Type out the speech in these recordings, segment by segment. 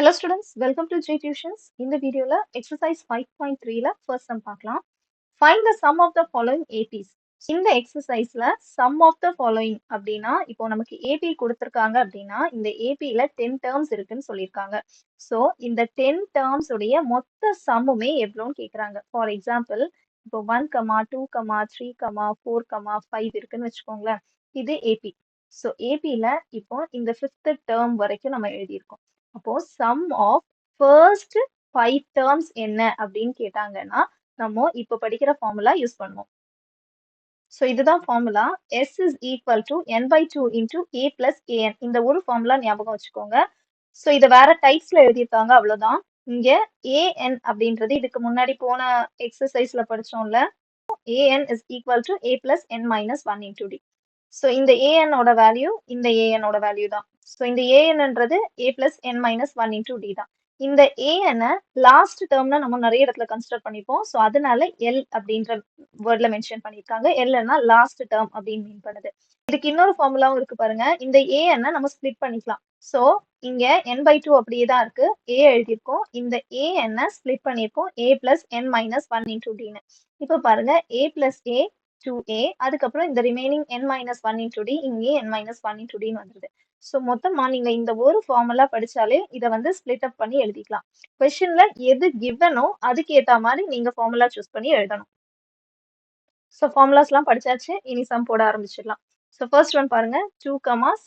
Hello students, welcome to J Tuitions. இந்த வீடியோல exercise 5.3ல first sum பார்க்கலாம். Find the sum of the following APs. இந்த exerciseல sum of the following அப்படின்னா இப்போ நமக்கு AP கொடுத்திருக்காங்க அப்படின்னா இந்த APல 10 terms இருக்குன்னு சொல்லியிருக்காங்க. So இந்த 10 terms உடைய மொத்த சம்முமே எவ்வளோன்னு கேக்குறாங்க. For example, இப்போ 1, 2, 3, 4, 5 இருக்குன்னு வச்சுக்கோங்களேன். இது AP. So APல இப்போ இந்த 5th term வரைக்கும் நம்ம எழுதியிருக்கோம். அப்போ சம் ஆஃப் ஃபர்ஸ்ட் 5 டேர்ம்ஸ் என்ன அப்படின்னு கேட்டாங்கன்னா நம்ம இப்ப படிக்கிற ஃபார்முலா யூஸ் பண்ணுவோம். ஸோ இதுதான் formula. S is equal to n by 2 into a plus an. இந்த ஒரு ஃபார்முலா ஞாபகம் வச்சுக்கோங்க. ஸோ இதை வேற டைப்ஸ்ல எழுதியிருக்காங்க அவ்வளவுதான். இங்க an அப்படின்றது இதுக்கு முன்னாடி போன எக்ஸசைஸ்ல படிச்சோம்ல. an is equal to a plus n minus 1 into d. So இந்த an ஓட வேல்யூ இந்த an ஓட வேல்யூ தான். ஸோ இந்த anன்றது a plus n minus 1 into d தான். இந்த an லாஸ்ட் டேர்ம்ல நம்ம நிறைய இடத்துல கன்சிடர் பண்ணிப்போம். ஸோ அதனால எல் அப்படின்ற வேர்ட்ல மென்ஷன் பண்ணியிருக்காங்க. எல்னா லாஸ்ட் டேர்ம் அப்படின்னு மீன் பண்ணுது. இதுக்கு இன்னொரு ஃபார்முலாவும் இருக்கு பாருங்க. இந்த an நம்ம ஸ்பிளிட் பண்ணிக்கலாம். ஸோ இங்க n by 2 அப்படியே தான் இருக்கு. a எழுதியிருக்கோம். இந்த an ஸ்பிளிட் பண்ணியிருக்கோம். a plus n minus 1 into dன்னு. இப்போ பாருங்க a plus a 2a அதுக்கப்புறம் இந்த remaining n minus 1 into d இங்கே n minus 1 into dன்னு வந்துருது. ஸோ மொத்தமா நீங்க இந்த ஒரு ஃபார்முலா படிச்சாலே இதை வந்து ஸ்பிளிட் அப் பண்ணி எழுதிக்கலாம். கொஸ்டின்ல எது கிவனோ அதுக்கு ஏத்த மாதிரி நீங்க ஃபார்முலா சூஸ் பண்ணி எழுதணும். ஸோ ஃபார்முலாஸ்லாம் படிச்சாச்சு. இனி சம் போட ஆரம்பிச்சிடலாம். ஸோ ஃபர்ஸ்ட் ஒன் பாருங்க 2,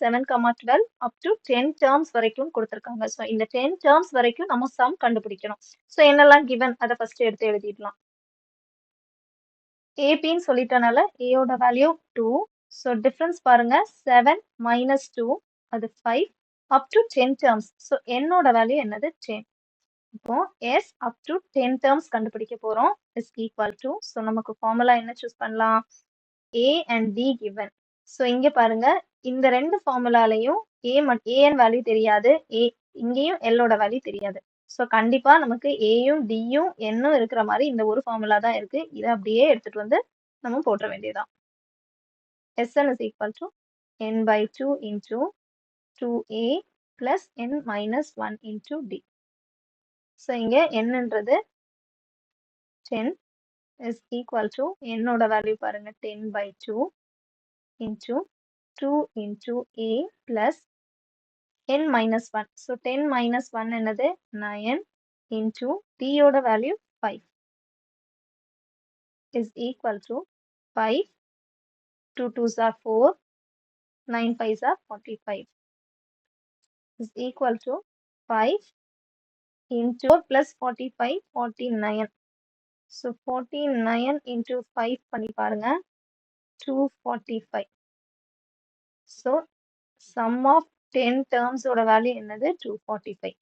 7, 12 அப் டு 10 டேர்ம்ஸ் வரைக்கும் கொடுத்துருக்காங்க. ஸோ இந்த 10 டேர்ம்ஸ் வரைக்கும் நம்ம சம் கண்டுபிடிக்கணும். ஸோ என்னெல்லாம் கிவன் அதை ஃபர்ஸ்ட் எடுத்து எழுதிடலாம். ஏபின்னு சொல்லிட்டனால ஏயோட வேல்யூ 2. ஸோ டிஃபரன்ஸ் பாருங்க 7 minus 2 அது 5 அப் டு 10 டேர்ம்ஸ். ஸோ என்னோட வேல்யூ என்னது 10. இப்போ s அப் டு 10 டேர்ம்ஸ் கண்டுபிடிக்க போறோம் இஸ் ஈக்குவல் டு. ஸோ நமக்கு ஃபார்முலா என்ன சூஸ் பண்ணலாம்? a and d given. So இங்க பாருங்க இந்த ரெண்டு ஃபார்முலாலையும் an வேல்யூ தெரியாது, இங்கேயும் l ஓட வேல்யூ தெரியாது. ஸோ கண்டிப்பா நமக்கு ஏயும் டியும் என்னும் இருக்கிற மாதிரி இந்த ஒரு ஃபார்முலா தான் இருக்கு. இதை அப்படியே எடுத்துட்டு வந்து நம்ம போட்ட வேண்டியதுதான். Sn is equal to n by 2 into 2a plus n minus 1 into d. So இங்க nன்றது 10 is equal to என்னோட வேல்யூ பாருங்க 10 by 2 into 2 into a plus n minus 1. So 10 minus 1 என்னது 9 into d ஓட value 5 is equal to 5. 2 2s are 4, 9 5s are 45 is equal to 5 into 4 plus 45, 49. So 49 into 5 பண்ணி பாருங்க 245. So sum of 10 terms ஓட value என்னது 245.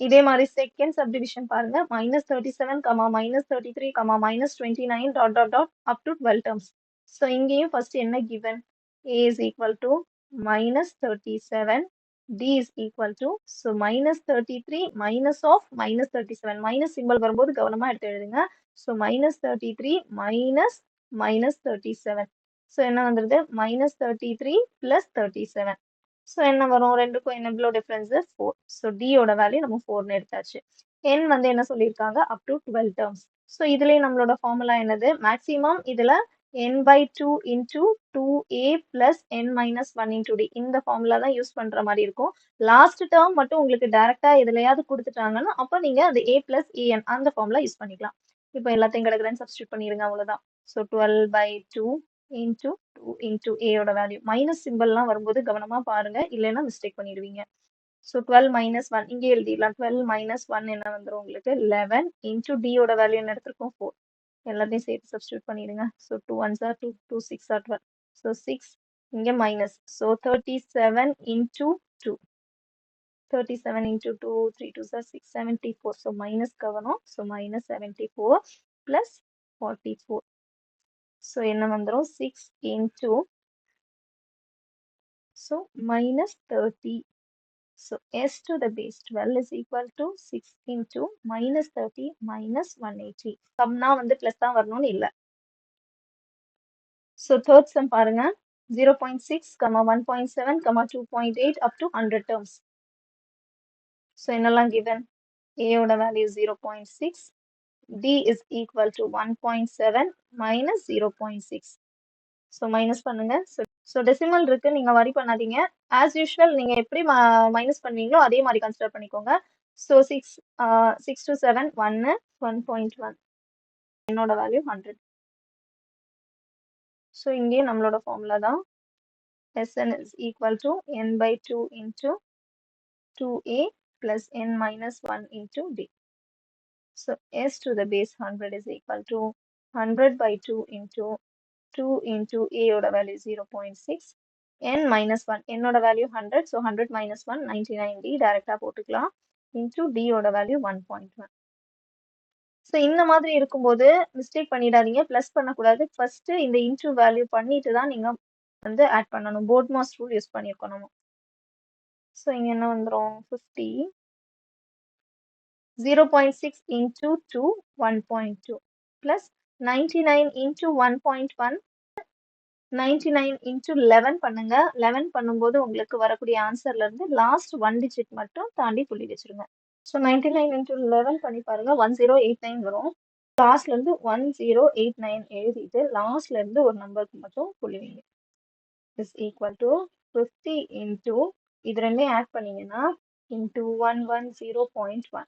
இதே மாதிரி second subdivision பாருங்க -37, -33, -29 dot dot dot up to 12 terms. So இங்கேயும் first என்ன given? A is equal to -37, D is equal to, so -33 minus of -37, minus symbol வரும்போது கவனமா எடுத்து எழுதுங்க. So -33 minus -37. So என்ன வந்துருது -33 plus 37. ஸோ என்ன வரும்? ரெண்டுக்கும் என்ன எவ்வளோ டிஃபரன்ஸ்? 4. ஸோ டியோட வேல்யூ நம்ம 4ன்னு எடுத்தாச்சு. n வந்து என்ன சொல்லியிருக்காங்க? Up to 12 terms. ஸோ இதுலேயே நம்மளோட ஃபார்முலா என்னது? மேக்ஸிமம் இதில் n by 2 into 2a plus n minus 1 into d இந்த ஃபார்முலா தான் யூஸ் பண்ணுற மாதிரி இருக்கும். லாஸ்ட் டேர்ம் மட்டும் உங்களுக்கு டேரெக்டாக எதுலையாவது கொடுத்துட்டாங்கன்னா அப்போ நீங்கள் அது a plus an அந்த ஃபார்முலா யூஸ் பண்ணிக்கலாம். இப்போ எல்லாத்தையும் கிடக்குறேன்னு சப்ஸ்டியூட் பண்ணிடுங்க, அவ்வளோதான். So 12 by 2 into 2 into a ஓட வேல்யூ மைனஸ் சிம்பிள்லாம் வரும்போது கவனமா பாருங்க, இல்லைன்னா மிஸ்டேக் பண்ணிடுவீங்க. ஸோ 12 minus 1 இங்கே எழுதிடலாம். 12 minus 1 என்ன வந்துடும் உங்களுக்கு? 11 into d ஓட வேல்யூ என்ன எடுத்திருக்கோம்? 4. எல்லாத்தையும் சேர்த்து சப்ஸ்டியூட் பண்ணிடுங்க. So 2 1s are 2, 2 6 are 12. So 6 இங்கே minus. So 37 into 2. 37 into 2, 3 2s are 6, 74. So minus கவனம். So minus 74 plus 44. So என்ன வந்துரும்? 6 into, so minus 30. So s to the base 12 is equal to 6 into minus 30 minus 180. சம்னா வந்து plus தான் வரணும்னு இல்லை. So third sum பாருங்க 0.6, 1.7, 2.8 up to 100 terms. So என்னெல்லாம் given? A ஓட value 0.6, D is equal to 1.7 minus 0.6. So minus பண்ணுங்க. So decimal இருக்கு, நீங்க வரி பண்ணாதீங்க. ஆஸ் யூஷுவல் நீங்க எப்படி மைனஸ் பண்ணுவீங்களோ அதே மாதிரி கன்சிடர் பண்ணிக்கோங்க. ஸோ 6 to 7 1 1.1, என்னோட வேல்யூ 100. ஸோ இங்கேயும் நம்மளோட ஃபார்முலா தான் Sn is equal to n by 2 into 2a plus n minus 1 into d. So s to the base 100 is equal to 100 by 2 into a ஓட value 0.6, n minus 1, என்னோட value 100, so 100 minus 1 99d டைரக்டா போட்டுக்கலாம், into d ஓட value 1.1. So இந்த மாதிரி இருக்கும்போது mistake பண்ணிடாதீங்க, plus பண்ணக்கூடாது. ஃபர்ஸ்ட் இந்த இன்டூ வேல்யூ பண்ணிட்டு தான் நீங்க வந்து ஆட் பண்ணணும். போர்ட் மாஸ் ரூல் யூஸ் பண்ணியிருக்கணும். ஸோ இங்க என்ன வந்துடும்? 50 0.6 into 2 1.2 plus 99 into 1.1 99 into 11 பண்ணுங்க. 11 பண்ணும்போது உங்களுக்கு வரக்கூடிய ஆன்சர்ல இருந்து லாஸ்ட் 1 டிஜிட் மட்டும் தாண்டி புள்ளி வச்சிருங்க. ஸோ 99 into 11 பண்ணி பாருங்க, 1089 வரும். லாஸ்ட்ல இருந்து 1089 எழுதிட்டு லாஸ்ட்ல இருந்து ஒரு நம்பருக்கு மட்டும் புள்ளி வைங்க. இஸ் ஈக்குவல் டு 50 into இது ரெண்டையும் ஆட் பண்ணீங்கன்னா into 110.1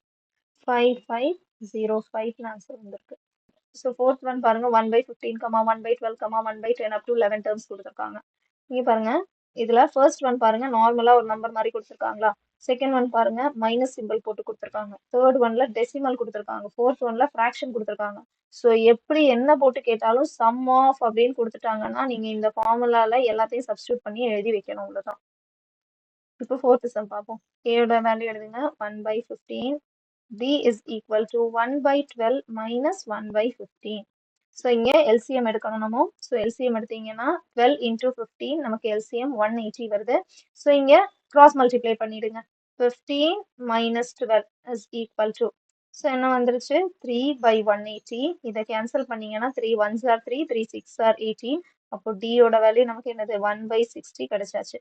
5505 ஆன்சர் வந்திருக்கு. ஸோ ஃபோர்த் ஒன் பாருங்க, 1/15, 1/12, 1/10 up to 11 டேர்ம்ஸ் கொடுத்துருக்காங்க. இங்க பாருங்க, இதுல ஃபர்ஸ்ட் ஒன் பாருங்க நார்மலா ஒரு நம்பர் மாதிரி கொடுத்துருக்காங்களா? செகண்ட் ஒன் பாருங்க மைனஸ் சிம்பிள் போட்டு கொடுத்துருக்காங்க. தேர்ட் ஒன்ல டெசிமல் கொடுத்துருக்காங்க. ஃபோர்த் ஒன்ல ஃப்ராக்ஷன் கொடுத்துருக்காங்க. ஸோ எப்படி என்ன போட்டு கேட்டாலும் சம் ஆஃப் அப்படின்னு கொடுத்துட்டாங்கன்னா நீங்க இந்த ஃபார்முலால எல்லாத்தையும் சப்ஸ்டியூட் பண்ணி எழுதி வைக்கணும், அவ்வளவுதான். இப்போ ஃபோர்த் சம் பார்ப்போம். ஏயோட வேல்யூ எழுதுங்க, 1/15. D is equal to 1/12 minus 1/15. So இங்கே LCM எடுக்கணும் நம்ம. ஸோ LCM எடுத்தீங்கன்னா 12 into 15 நமக்கு LCM 180 வருது. ஸோ இங்கே cross multiply பண்ணிடுங்க. 15 minus 12 is equal to, so என்ன வந்துருச்சு? 3/180. இதை கேன்சல் பண்ணீங்கன்னா 3 1s are 3, 3 6 are 18. அப்போ D ஓட வேல்யூ நமக்கு என்னது? 1/60 கிடைச்சாச்சு.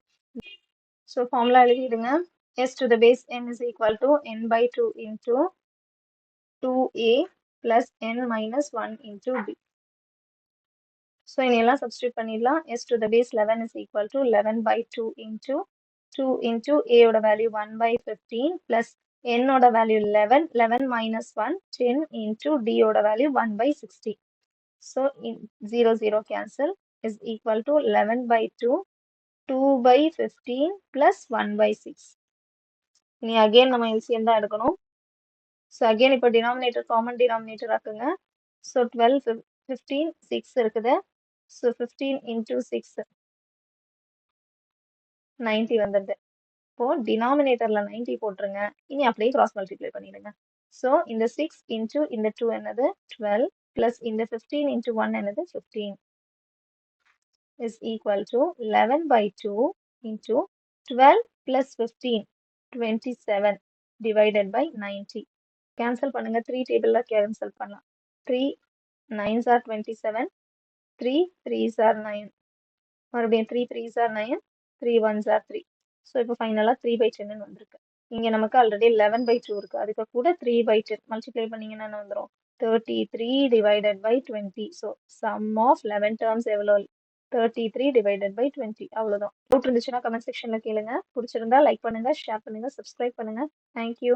ஸோ ஃபார்முலா எழுதிடுங்க. S to the base n is equal to n by 2 into 2a plus n minus 1 into b. So இதெல்லாம் சப்ஸ்டியூட் பண்ணிடலாம். S to the base 11 is equal to 11 by 2 into a ஓட value 1/15 plus n ஓட value 11, 11 minus 1 10 into d ஓட value 1/60. So 0 0 cancel is equal to 11 by 2, 2/15 plus 1/6. இனி again நம்ம LCM தான் எடுக்கணும். So again இப்போ டினாமினேட்டர் காமன் டினாமினேட்டர் ஆக்குங்க. ஸோ 12 15 6 இருக்குது. So 15 into 6 90 வந்துடுது. இப்போ டினாமினேட்டர்ல 90 போட்டுருங்க. இனி அப்படியே கிராஸ் மல்டிப்ளை பண்ணிடுங்க. ஸோ இந்த 6 into இந்த 2 என்னது? 12 plus இந்த 15 into 1 என்னது? 15 is equal to 11 by 2 into 12 plus 15 27 divided by 90. Cancel பண்ணுங்க. 3 டேபிள்ல கேன்சல் பண்ணலாம். 3 9s are 27, 3 3s are 9, மறுபடியும் 3 3s are 9, 3 1s are 3. So இப்போ ஃபைனலாக 3/10 வந்திருக்கு. இங்கே நமக்கு ஆல்ரெடி 11/2 இருக்கு, அதுக்கு கூட 3/10 மல்டிப்ளை பண்ணீங்கன்னா என்ன வந்துடும்? 33 divided by 20. So sum of 11 terms எவ்வளோ? 33 divided by 20. அவ்வளோதான். டவுட் இருந்துச்சுன்னா கமெண்ட் செக்ஷன்ல கேளுங்க. பிடிச்சிருந்தா லைக் பண்ணுங்க, ஷேர் பண்ணுங்க, சப்ஸ்கிரைப் பண்ணுங்க. தேங்க்யூ.